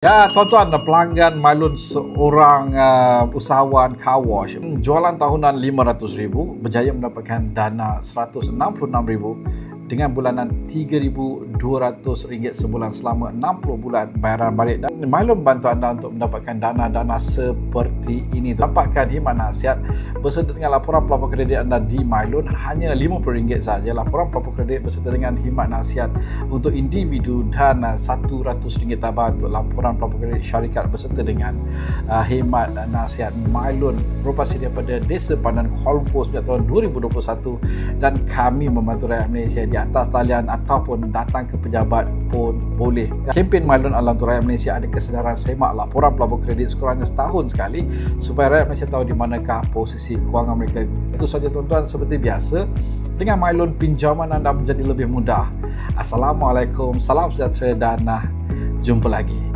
Ya, tuan-tuan, pelanggan Mylun seorang usahawan car wash jualan tahunan RM500,000 berjaya mendapatkan dana RM166,000 dengan bulanan RM3,200 sebulan selama 60 bulan bayaran balik. Dan Mylun bantu anda untuk mendapatkan dana-dana seperti ini. Dapatkan khidmat nasihat berserta dengan laporan pelapor kredit anda di Mylun hanya RM50 saja. Laporan pelapor kredit berserta dengan khidmat nasihat untuk individu dan RM100 tambah untuk laporan pelapor kredit syarikat berserta dengan khidmat nasihat. Mylun beroperasi daripada Desa Pandan Kuala Lumpur sejak tahun 2021 dan kami membantu rakyat Malaysia di atas talian ataupun datang ke pejabat pun boleh. Kempen Mylun adalah untuk rakyat Malaysia ada kesedaran semak laporan pelapor kredit sekurangnya setahun sekali supaya rakyat Malaysia tahu di manakah posisi kewangan mereka. Itu saja tuan-tuan, seperti biasa dengan Mylun pinjaman anda menjadi lebih mudah. Assalamualaikum, salam sejahtera dan jumpa lagi.